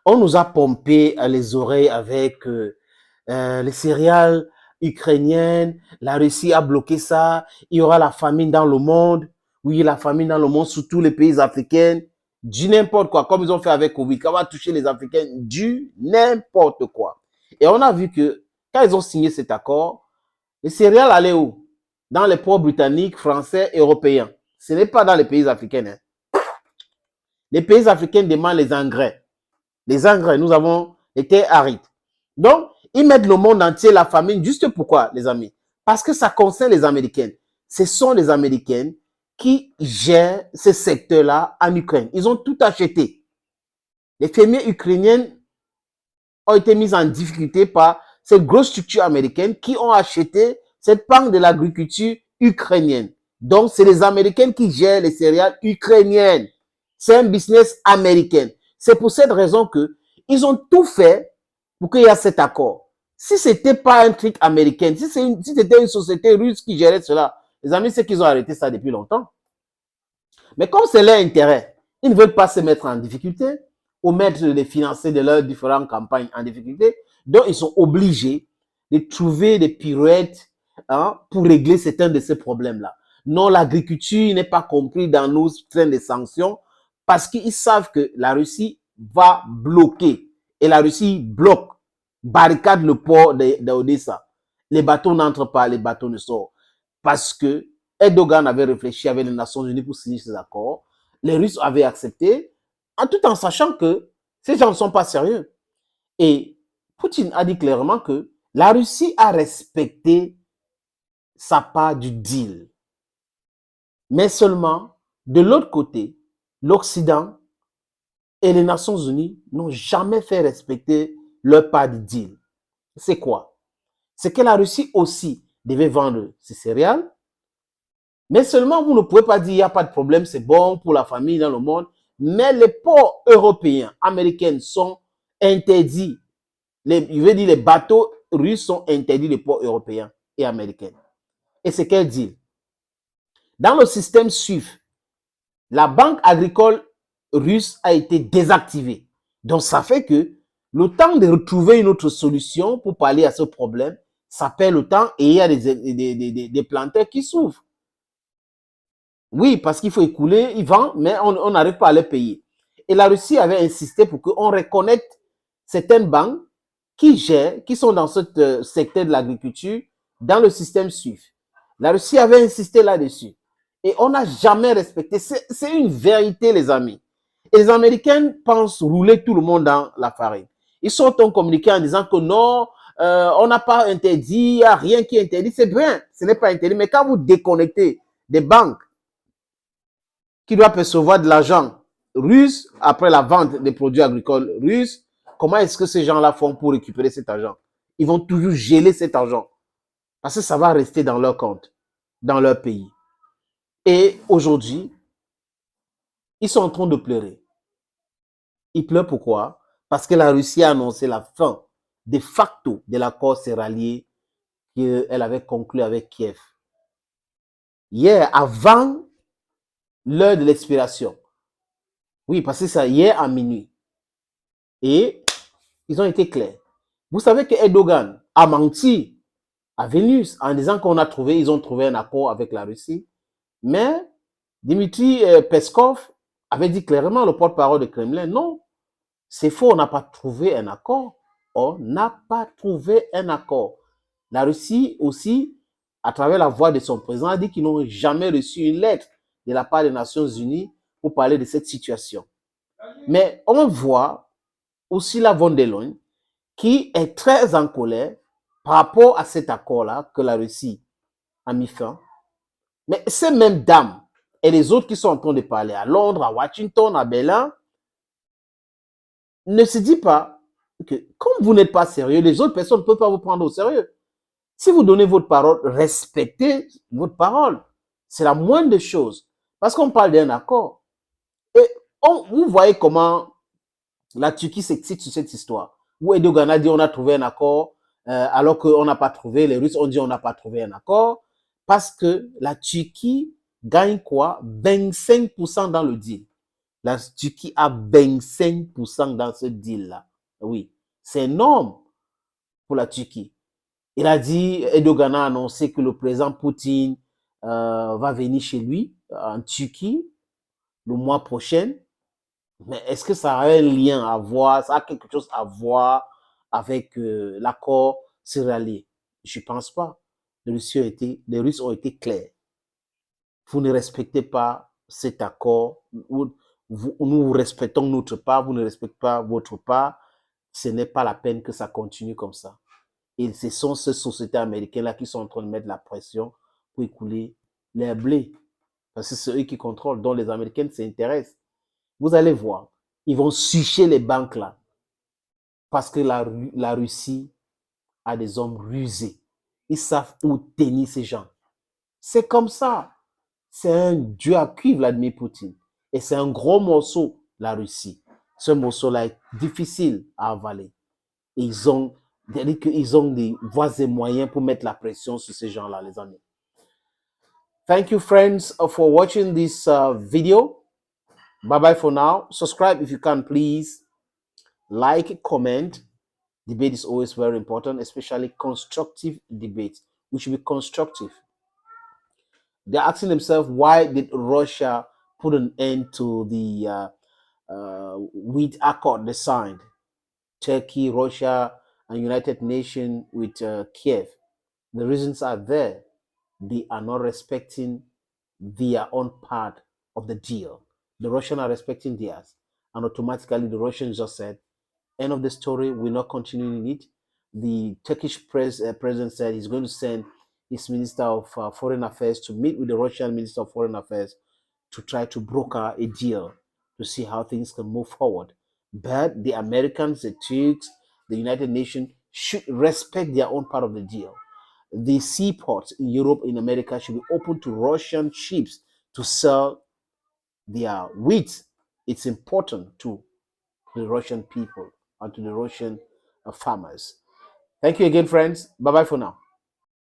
On nous a pompé les oreilles avec les céréales ukrainiennes. La Russie a bloqué ça. Il y aura la famine dans le monde. Oui, la famine dans le monde, surtout les pays africains. Du n'importe quoi, comme ils ont fait avec Covid. Quand on va toucher les Africains, du n'importe quoi. Et on a vu que quand ils ont signé cet accord, les céréales allaient où? Dans les ports britanniques, français, européens. Ce n'est pas dans les pays africains. Hein. Les pays africains demandent les engrais. Les engrais, nous avons les terres arides. Donc, ils mettent le monde entier la famine. Juste pourquoi, les amis? Parce que ça concerne les Américains. Ce sont les Américains qui gèrent ce secteur-là en Ukraine. Ils ont tout acheté. Les fermiers ukrainiens ont été mis en difficulté par ces grosses structures américaines qui ont acheté cette part de l'agriculture ukrainienne. Donc, c'est les Américains qui gèrent les céréales ukrainiennes. C'est un business américain. C'est pour cette raison que ils ont tout fait pour qu'il y ait cet accord. Si c'était pas un truc américain, si c'était une société russe qui gérait cela, les amis, c'est qu'ils ont arrêté ça depuis longtemps. Mais comme c'est leur intérêt, ils ne veulent pas se mettre en difficulté ou mettre les financiers de leurs différentes campagnes en difficulté. Donc, ils sont obligés de trouver des pirouettes pour régler certains de ces problèmes-là. Non, l'agriculture n'est pas compris dans nos trains de sanctions parce qu'ils savent que la Russie va bloquer. Et la Russie bloque, barricade le port d'Odessa. Les bateaux n'entrent pas, les bateaux ne sortent. Parce que Erdogan avait réfléchi avec les Nations Unies pour signer ces accords. Les Russes avaient accepté, tout en sachant que ces gens ne sont pas sérieux. Et Poutine a dit clairement que la Russie a respecté sa part du deal. Mais seulement, de l'autre côté, l'Occident et les Nations Unies n'ont jamais fait respecter leur part du deal. C'est quoi? C'est que la Russie aussi devait vendre ses céréales, mais seulement vous ne pouvez pas dire il n'y a pas de problème, c'est bon pour la famille dans le monde. Mais les ports européens, américains sont interdits. Je veux dire, les bateaux russes sont interdits des ports européens et américains. Et c'est quel deal? Dans le système SWIFT, la banque agricole russe a été désactivée. Donc, ça fait que le temps de retrouver une autre solution pour parler à ce problème, ça perd le temps et il y a des planteurs qui souffrent. Oui, parce qu'il faut écouler, ils vendent, mais on n'arrive pas à les payer. Et la Russie avait insisté pour qu'on reconnecte certaines banques qui gèrent, qui sont dans ce secteur de l'agriculture, dans le système SWIFT. La Russie avait insisté là-dessus. Et on n'a jamais respecté. C'est une vérité, les amis. Et les Américains pensent rouler tout le monde dans la farine. Ils sont en communiqué en disant que non, on n'a pas interdit, il n'y a rien qui est interdit. C'est bien, ce n'est pas interdit. Mais quand vous déconnectez des banques qui doit percevoir de l'argent russe après la vente des produits agricoles russes, comment est-ce que ces gens-là font pour récupérer cet argent? Ils vont toujours geler cet argent parce que ça va rester dans leur compte, dans leur pays. Et aujourd'hui, ils sont en train de pleurer. Ils pleurent pourquoi? Parce que la Russie a annoncé la fin de facto de l'accord céréalier qu'elle avait conclu avec Kiev. Hier, avant l'heure de l'expiration. Oui, parce que c'est hier à minuit. Et ils ont été clairs. Vous savez que Erdogan a menti à Vilnius en disant ils ont trouvé un accord avec la Russie. Mais Dmitri Peskov avait dit clairement, le porte-parole du Kremlin, non, c'est faux, on n'a pas trouvé un accord. On n'a pas trouvé un accord. La Russie aussi, à travers la voix de son président, a dit qu'ils n'ont jamais reçu une lettre de la part des Nations Unies pour parler de cette situation. Mais on voit aussi la von der Leyen qui est très en colère par rapport à cet accord-là que la Russie a mis fin. Mais ces mêmes dames et les autres qui sont en train de parler à Londres, à Washington, à Berlin, ne se disent pas que comme vous n'êtes pas sérieux, les autres personnes ne peuvent pas vous prendre au sérieux. Si vous donnez votre parole, respectez votre parole. C'est la moindre des choses. Parce qu'on parle d'un accord. Et vous voyez comment la Turquie s'excite sur cette histoire. Où Erdogan a dit on a trouvé un accord, alors qu'on n'a pas trouvé. Les Russes ont dit on n'a pas trouvé un accord. Parce que la Turquie gagne quoi? 25% dans le deal. La Turquie a 25% dans ce deal-là. Oui, c'est énorme pour la Turquie. Il a dit, Erdogan a annoncé que le président Poutine va venir chez lui en Turquie le mois prochain. Mais est-ce que ça a un lien à voir, ça a quelque chose à voir avec l'accord céréalier? Je ne pense pas. Les Russes ont été clairs. Vous ne respectez pas cet accord. Nous respectons notre part, vous ne respectez pas votre part. Ce n'est pas la peine que ça continue comme ça. Et ce sont ces sociétés américaines-là qui sont en train de mettre la pression pour écouler les blés. Parce que c'est eux qui contrôlent, dont les Américains s'intéressent. Vous allez voir, ils vont sucher les banques là. Parce que la Russie a des hommes rusés. Ils savent où tenir ces gens. C'est comme ça. C'est un dieu à cuivre, Vladimir Poutine. Et c'est un gros morceau, la Russie. Ce morceau-là est difficile à avaler. Et ils ont des voies et moyens pour mettre la pression sur ces gens-là, les amis. Thank you, friends, for watching this video. Bye-bye for now. Subscribe if you can, please. Like, comment. Debate is always very important, especially constructive debate. We should be constructive. They're asking themselves, why did Russia put an end to the wheat accord they signed? Turkey, Russia, and United Nations with Kiev. The reasons are there. They are not respecting their own part of the deal. The Russians are respecting theirs. And automatically the Russians just said, end of the story, we're not continuing it. The Turkish president said he's going to send his Minister of Foreign Affairs to meet with the Russian Minister of Foreign Affairs to try to broker a deal to see how things can move forward. But the Americans, the Turks, the United Nations should respect their own part of the deal. The seaports in Europe, in America, should be open to Russian ships to sell their wheat. It's important to the Russian people and to the Russian farmers. Thank you again, friends. Bye-bye for now.